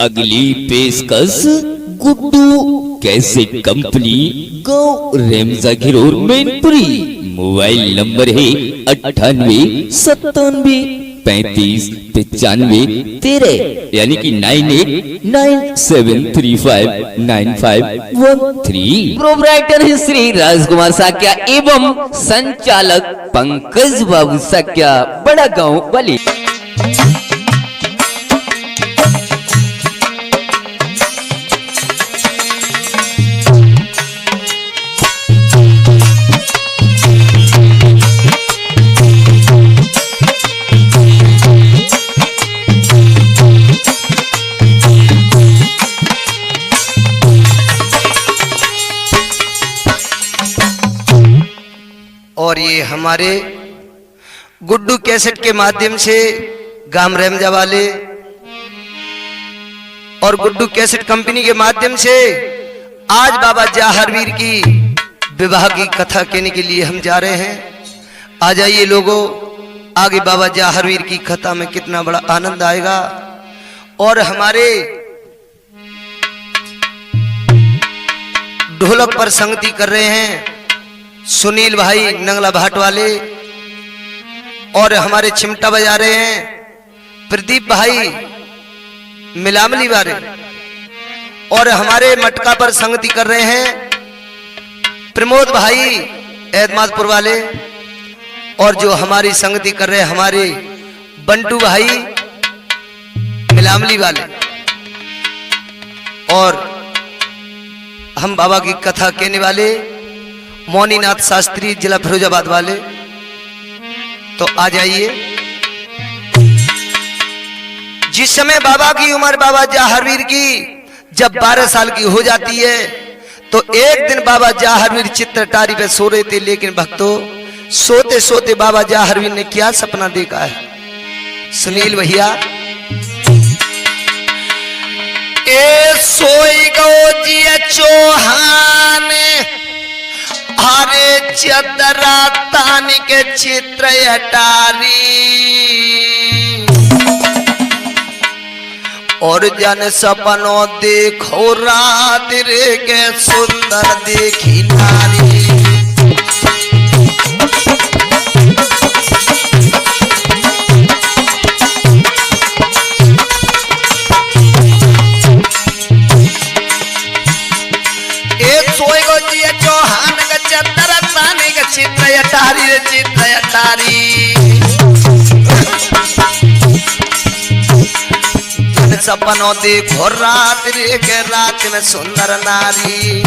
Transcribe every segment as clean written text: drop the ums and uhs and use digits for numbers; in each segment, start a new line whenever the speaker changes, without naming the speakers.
अगली पेशकश Guddu cassette company गाँव रेमजा घिरोर मैनपुरी। मोबाइल नंबर है 9897359513 यानी कि 9897359513। प्रोपराइटर है श्री राजकुमार साक्या एवं संचालक पंकज बाबू साक्या, बड़ा गांव वाली।
और ये हमारे गुड्डू कैसेट के माध्यम से गांव रेमजा वाले और गुड्डू कैसेट कंपनी के माध्यम से आज बाबा जाहरवीर की विवाह की कथा कहने के लिए हम जा रहे हैं। आ जाइए लोगों, आगे बाबा जाहरवीर की कथा में कितना बड़ा आनंद आएगा। और हमारे ढोलक पर संगति कर रहे हैं सुनील भाई नंगला भाट वाले, और हमारे चिमटा बजा रहे हैं प्रदीप भाई मिलामली वाले, और हमारे मटका पर संगति कर रहे हैं प्रमोद भाई एतमादपुर वाले, और जो हमारी संगति कर रहे हैं हमारे बंटू भाई मिलामली वाले। और हम बाबा की कथा कहने वाले मौनीनाथ शास्त्री जिला फिरोजाबाद वाले। तो आ जाइए। जिस समय बाबा की उम्र बाबा जाहरवीर की जब 12 साल की हो जाती है तो एक दिन बाबा जाहरवीर चित्रटारी पे सो रहे थे, लेकिन भक्तों सोते सोते बाबा जाहरवीर ने क्या सपना देखा है सुनील भैया। ए सोई गो जी चौहान हरे चदरा तान के चित्र अटारी, और जन सपनों देखो रात रे के सुंदर देखी नारी। चित्र अटारी रे चित्र अटारी, सपनों देखो रात रे के रात में सुंदर नारी।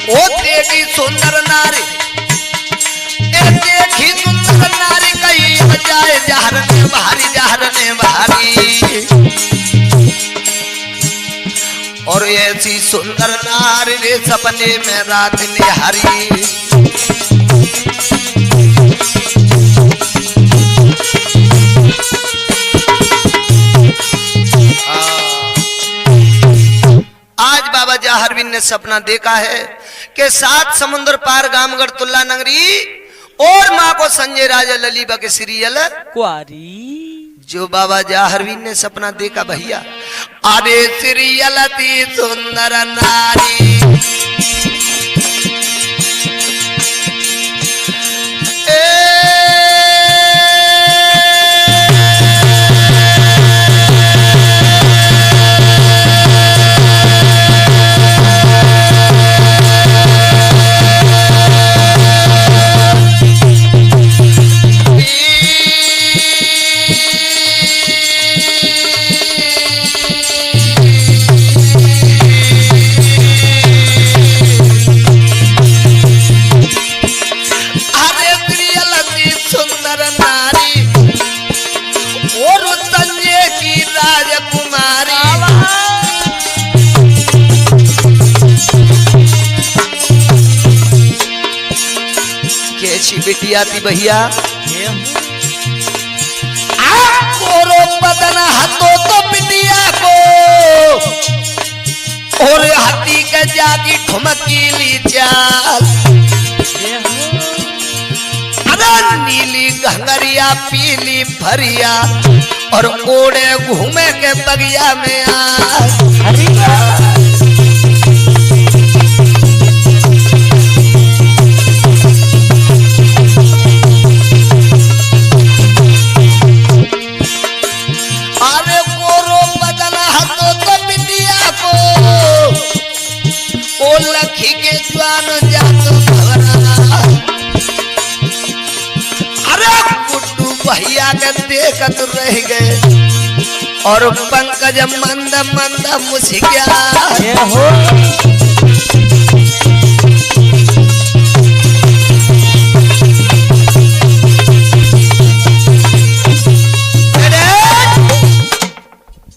ओ देखी सुंदर नारी, ए देखी सुंदर नारी, कहीं जाए जहरने भारी जहरने भारी। और ऐसी सुंदर नारी रे सपने में रात निहारी। आज बाबा जाहरवीर ने सपना देखा है कि 7 समुद्र पार गामगढ़ तुल्ला नगरी और माँ को संजय राजा ललीबा के सीरियल
कुआरी।
जो बाबा जाहरवीर ने सपना देखा भैया, अरे सीरियल थी सुंदर नारी। बिटिया थी भैया, आपको बदन हाथों तो बिटिया को, और हाथी के जागी ठुमकी ली चाल। नीली घंगरिया पीली फरिया और ओढ़े घूमे के बगिया में आ लखी के ज्वान जातो भवरा। अरे गुड्डू भैया के देखत रह गए और पंकज मंद मंद मुस्किया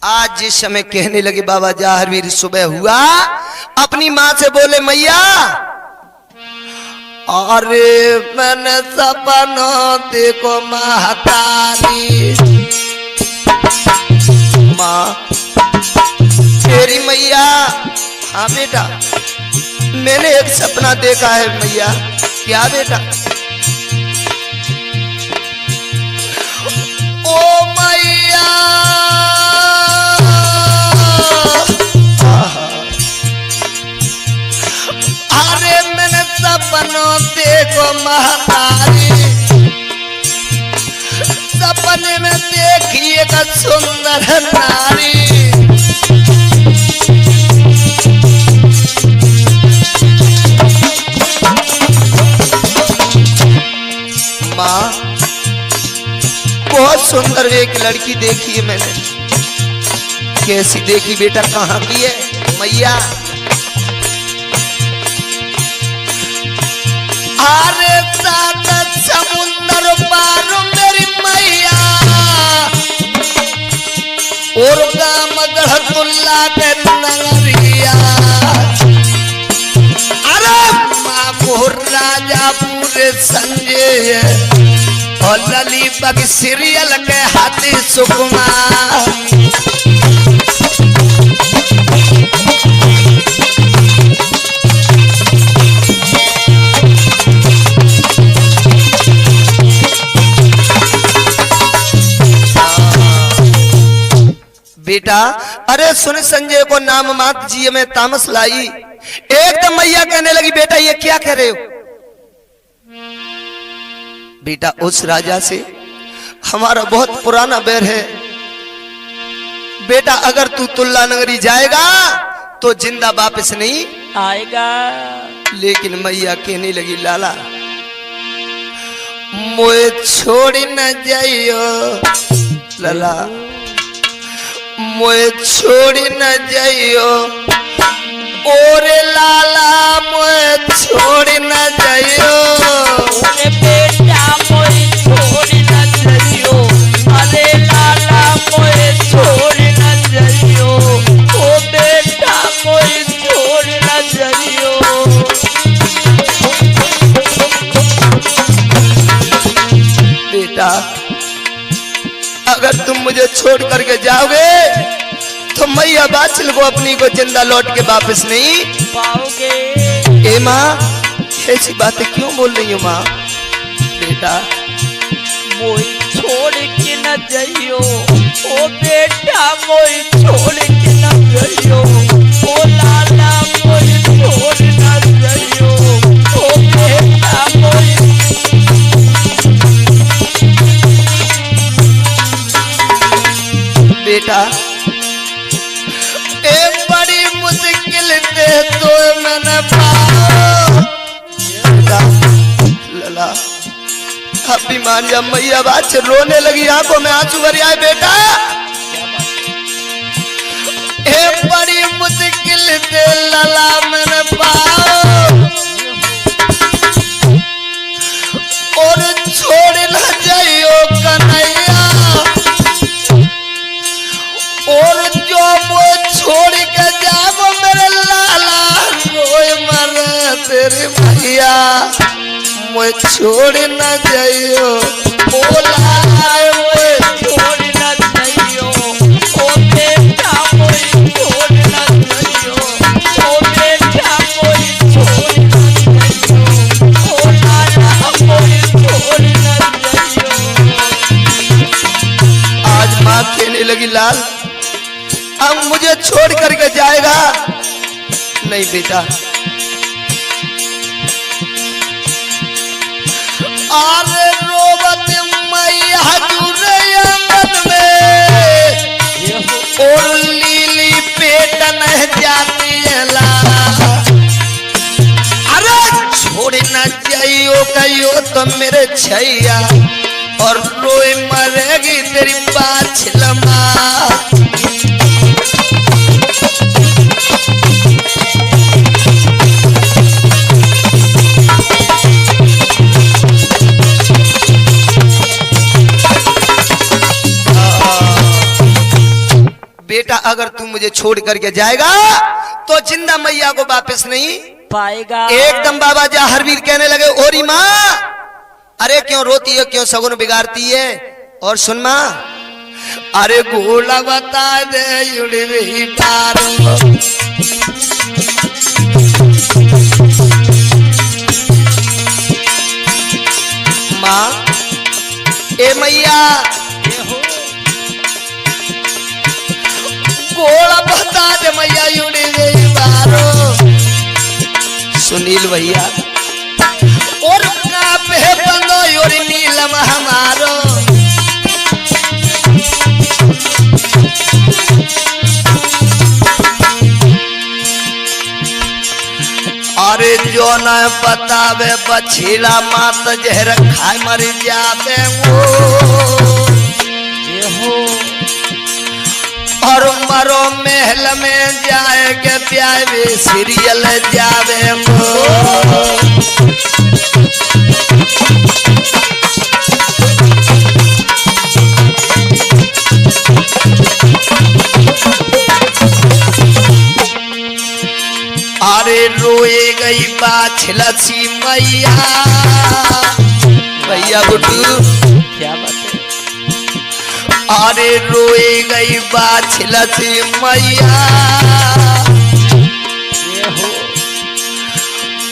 आज जिस समय कहने लगे बाबा जाहरवीर सुबह हुआ अपनी माँ से बोले मैया अरे मैंने सपनों देखो महतारी माँ तेरी मैया। हाँ बेटा मैंने एक सपना देखा है मैया। क्या बेटा? ओ मैया सपनों देखो महतारी सपने में देखिएगा सुंदर नारी। माँ बहुत सुंदर एक लड़की देखी है मैंने। कैसी देखी बेटा? कहाँ की है मैया? अरे सात समुंदर पार मेरी मैया और गाम गढ़तुल्ला के नगरिया। अरे माँ को राजा पूरे संजय और लली बग सीरियल के हाथी सुकुमा। बेटा अरे सुन संजय को नाम मात जी में तामस लाई। एकदम मैया कहने लगी बेटा ये क्या कह रहे हो? बेटा उस राजा से हमारा बहुत पुराना बैर है बेटा। अगर तू तुल्ला नगरी जाएगा तो जिंदा वापस नहीं
आएगा।
लेकिन मैया कहने लगी लाला मोए छोड़ न जाइयो लाला मोए छोड़ न जाइयो ओरे लाला मोए छोड़ न जाइयो।
अरे बेटा मोए छोड़ न जाइयो अरे लाला मोए छोड़ न जाइयो ओ बेटा मोए छोड़ न जाइयो।
बेटा अगर तुम मुझे छोड़ करके जाओगे तो मैया बादशाह को अपनी को जिंदा लौट के वापस नहीं
पाओगे।
ए माँ ऐसी बातें क्यों बोल रही हो माँ? बेटा
मोई छोड़ के न जाइयो ओ बेटा मोई छोड़ के न जाइयो ओ लाला मोई छोड़ न जाइयो ओ बेटा मोई।
बेटा एक बड़ी मुश्किल से तो मैंने पाओ लला अब भी मान जा। मैया बात से रोने लगी आंखों में आंसू भर आए। बेटा एक बड़ी मुश्किल से लला मैंने पाओ और छोड़ न जाइयो कन्हैया और जो वो छोड़ के जाओ मेरे लाला रोए मर तेरे भैया मुझे छोड़ न जाइयो ओ लाला मुझे
छोड़ न जाइयो ओ बेटा मोई छोड़ न जाइयो ओ बेटा मोई छोड़ न जाइयो ओ लाला मोई छोड़ न
लगी लाल अब मुझे छोड़ करके जाएगा नहीं बेटा। अरे रोबत मैया जुरे आंगन में और लीली पेट न जाती है ला। अरे छोड़ न जाइयो कहियो तो मेरे छैया और रोए मरेगी तेरी बाछलमा। बेटा अगर तू मुझे छोड़ करके जाएगा तो जिंदा मैया को वापस नहीं
पाएगा।
एकदम बाबा जा हरवीर कहने लगे ओरी माँ अरे क्यों रोती है क्यों सगुन बिगाड़ती है। और सुन माँ अरे गोला बता दे युड़ी पारो माँ ए मैया गोला बता दे मैया युड़ी पारो। सुनील भैया और कापे बंदो योरी नीलम हमारो। अरे जो न बतावे बछीला मात जहर खाए मर जावे और मरो महल में जाएगे प्यावे सीरियल जावे अरे रोए गई बाछलसी मैया भैया बुड्डू
क्या बात है।
अरे रोए गई बाछलसी मैया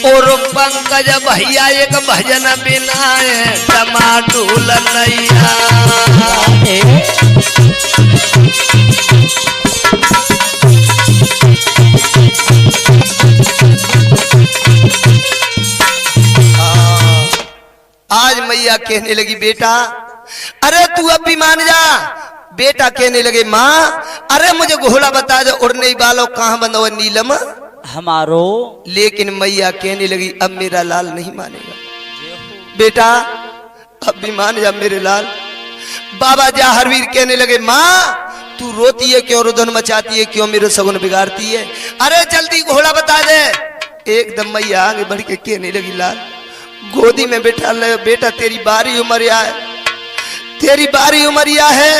और पंकज भैया एक भजन बिनाए टमाटूल नैया। आज मैया कहने लगी बेटा अरे तू अब भी मान जा। बेटा कहने लगे माँ अरे मुझे घोड़ा बता दे उड़ने वालों कहाँ बंधा हुआ नीलम
हमारो।
लेकिन मैया कहने लगी अब मेरा लाल नहीं मानेगा। बेटा अब भी मान जा मेरे लाल। बाबा जा हरवीर कहने लगे माँ तू रोती है क्यों रुदन मचाती है क्यों मेरे सगुन बिगाड़ती है। अरे जल्दी घोड़ा बता दे। एकदम मैया आगे बढ़ के कहने लगी लाल गोदी में बैठा ले बेटा तेरी बारी उमरिया है तेरी बारी उमरिया है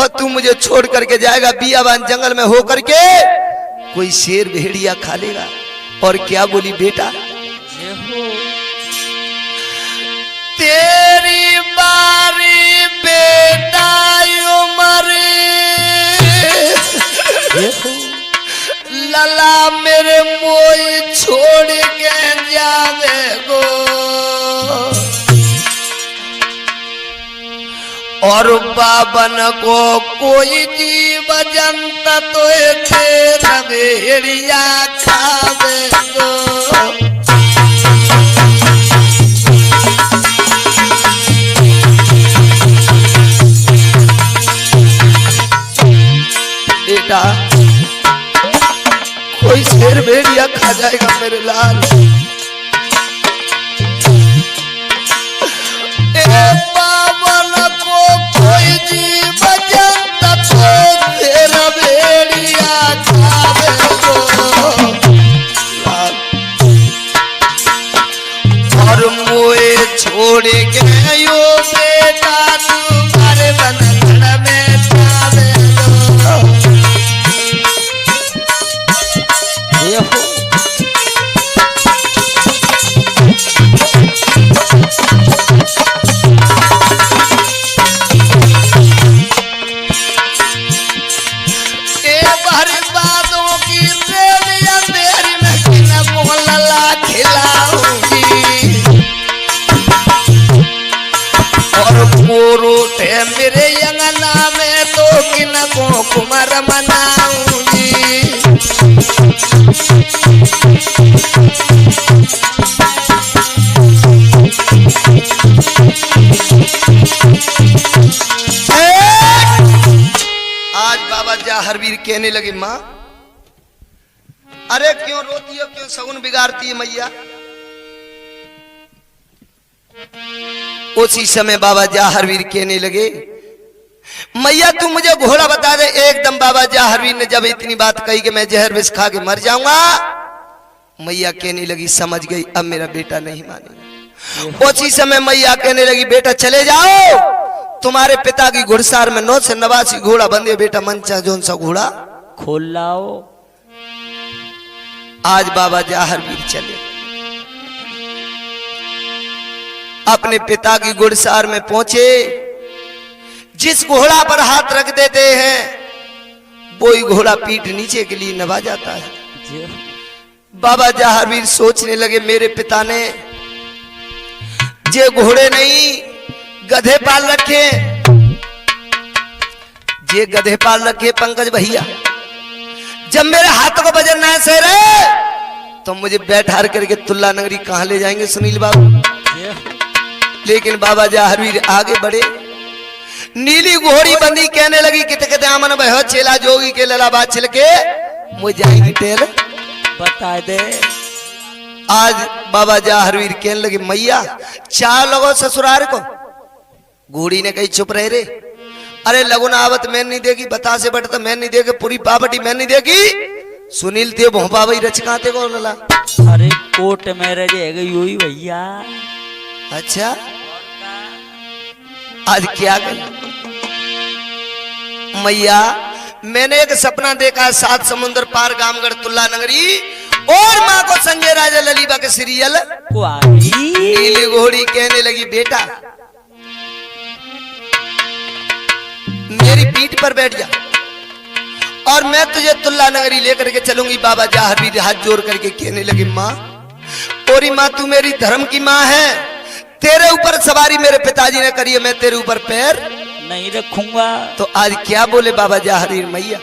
और तू मुझे छोड़ करके जाएगा बियाबान जंगल में हो करके कोई शेर भेड़िया खा लेगा। और क्या बोली बेटा तेरी बारी बेटा उमर लला मेरे मोई छोड़ के जावे गो और बाबन को कोई जीव जंत तो तेरा भेड़िया खावे गो। बेटा कोई शेर भेड़िया खा जाएगा मेरे लाल। बावन को कोई जीव जंत तो तेरा भेड़िया खावे गो लाल। और मोए छोड़ के यो बेटा तुम्हारे बनगढ़ में जावे गो। मेरे अंगना में तो किन न को कुमार मनाऊंगी। आज बाबा जाहरवीर कहने लगे, माँ अरे क्यों रोती हो, क्यों सगुन बिगाड़ती है मैया। उसी समय बाबा जाहरवीर कहने लगे, मैया तू मुझे घोड़ा बता दे। एकदम बाबा जाहरवीर ने जब इतनी बात कही कि मैं जहर विष खा के मर जाऊंगा, मैया कहने लगी समझ गई अब मेरा बेटा नहीं मानेगा। उसी समय मैया कहने लगी, बेटा चले जाओ, तुम्हारे पिता की घुड़सार में 9 से 89 घोड़ा बंधे, बेटा मन चाहे जोन सा घोड़ा
खोल लाओ।
आज बाबा जाहरवीर चले, अपने पिता की घुड़सार में पहुंचे। जिस घोड़ा पर हाथ रख देते हैं वो ही घोड़ा पीठ नीचे के लिए नभा जाता है। बाबा जाहरवीर सोचने लगे, मेरे पिता ने जे घोड़े नहीं गधे पाल रखे, जे गधे पाल रखे पंकज भैया, जब मेरे हाथों को वजन ना सह रहे तो मुझे बैठार करके तुल्ला नगरी कहां ले जाएंगे सुनील बाबू। लेकिन बाबा जाहरवीर आगे बढ़े, नीली घोड़ी बंदी कहने लगी, कित कित आमन बहो चेला जोगी के ललाबा छिलके मुझे जाएगी टेल
बता दे।
आज बाबा जाहरवीर कहने लगे, मैया चार लोगों ससुराल को। घोड़ी ने कही चुप रहे रे, अरे लगुन आवत मैं नहीं देगी, बता से बटता मैं नहीं देगी, पूरी पापटी मैं नहीं देगी। सुनील ते भोपा भाई रचकाते को लला।
अरे कोट में रह जाएगा यू ही भैया।
अच्छा आज क्या करें मैया, मैंने एक सपना देखा, 7 समुद्र पार गामगढ़ तुल्ला नगरी और माँ को संजय राजा ललीबा के सीरियल
को आई।
नीली घोड़ी कहने लगी, बेटा मेरी पीठ पर बैठ जा और मैं तुझे तुल्ला नगरी लेकर के चलूंगी। बाबा जाहरवीर हाथ जोड़ करके कहने लगी, माँ ओरी माँ तू मेरी धर्म की माँ है, तेरे ऊपर सवारी मेरे पिताजी ने करी है, मैं तेरे ऊपर पैर
नहीं रखूंगा।
तो आज क्या बोले बाबा जाहरवीर मैया,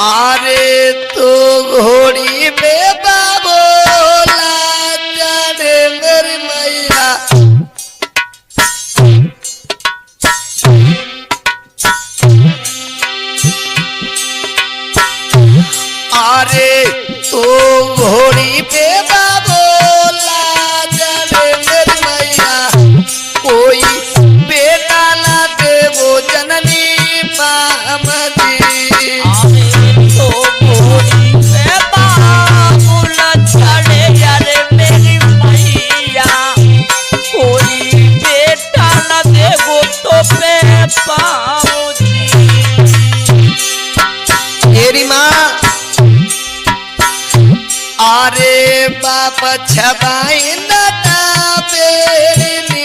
अरे तो घोड़ी पे बाबोला जाने मेरी मैया, अरे तो घोड़ी पे बाबोला जाने मेरी मैया, कोई बेटा ना दे वो जननी मामदी।
तो घोड़ी पे बाबूला चढ़े यारे मेरी मैया, कोई बेटा न देगो तो पे पाऊंगी।
तेरी माँ अरे बाप छबाई नटा मेरी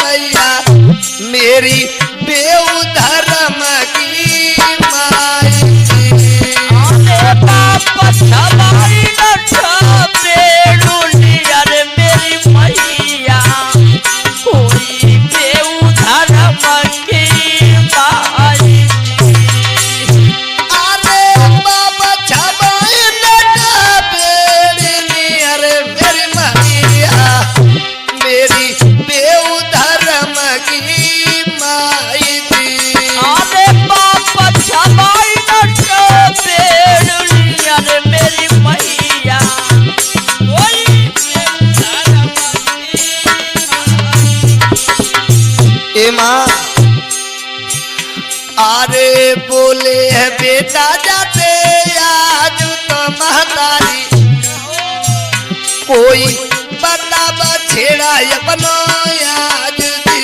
मैया, मेरी बेउ धर्म की माई।
अरे बाप छबाई नटा बेड़ुली यारे मेरी मैया, कोई बेउ धर्म की माई।
अरे बाप छबाई नटा बेड़ी अरे मेरी मैया, मेरी बेउ धर्म की माई थी।
अरे बाप छबाई नटा बेड़ुली यारे मेरी मैया, कोई बेउ धर्म की।
ए माँ अरे बोले है बेटा जाते आज तो महतारी, कोई बता बछेड़ा अपनो आज दी।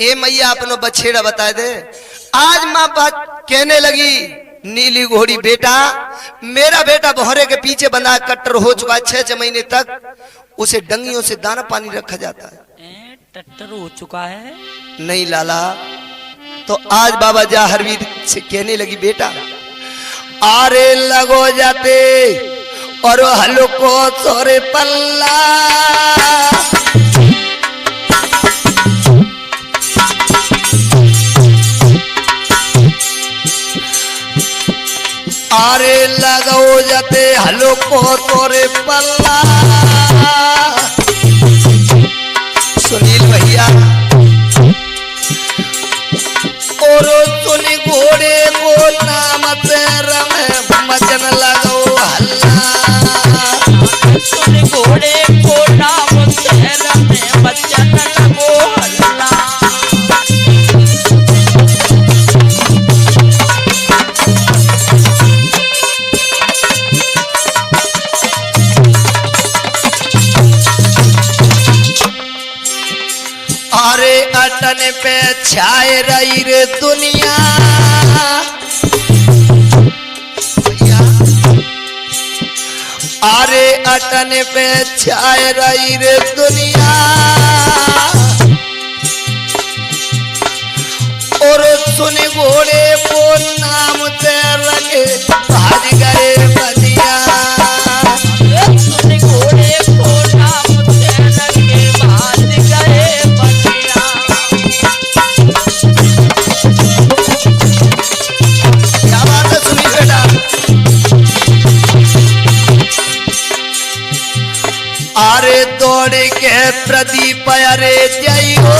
ए मैया अपनो बछेड़ा बता दे। आज माँ बात कहने लगी, नीली घोड़ी बेटा, मेरा बेटा बोहरे के पीछे बंधा कट्टर हो चुका है, 6 महीने तक उसे डंगियों से दाना पानी रखा जाता है।
टट्टर हो चुका है।
नहीं लाला, तो आज बाबा जाहरवीर से कहने लगी, बेटा आरे लगो जाते और हल्को सोरे पल्ला आरे लगो जाते हल्को सोरे पल्ला। सुनील भैया और सुन घोड़े को नाम से रमे मचन लगो हल्ला।
सुन घोड़े को नाम से रमे मचन लगो हल्ला।
अरे अटन पे छाए रही रे दुनिया अरे अटन पे छाए रही रे दुनिया और सुन घोड़े को नाम से रंगे भाज गए बनिया।
सुन घोड़े को नाम से रंगे भाज गए बनिया।
क्या बात है सुनी बेटा। अरे दौड़ के प्रदीप अरे जइयो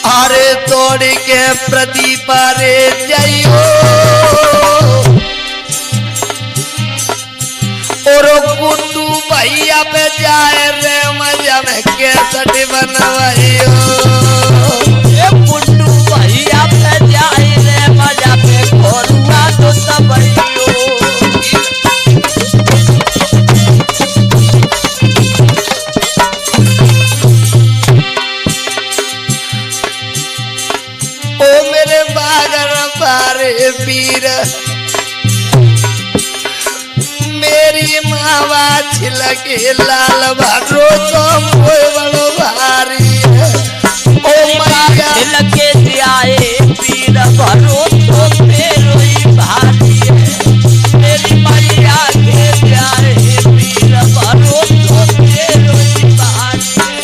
अरे दौड़ के प्रदीप अरे जइयो और गुड्डू भैया पे जाए रे मजा में कैसट बनवाइयो।
गुड्डू भैया पे जाए रे मजा पे खोरुआ तो सबइयो।
ओ मेरे बागर पारे पीर मेरी मावा छिलके लाल भरो तो मोय बड़ो भारी है। ओ मैया
लगे जाए पीर भरो तो फेरोई भारी है। मेरी मैया के जाए पीर भरो तो फेरोई भारी है।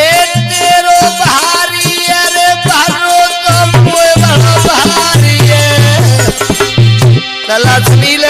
ए तेरो भारी है रे भरो तो मोय बड़ो भारी है। तला सुनील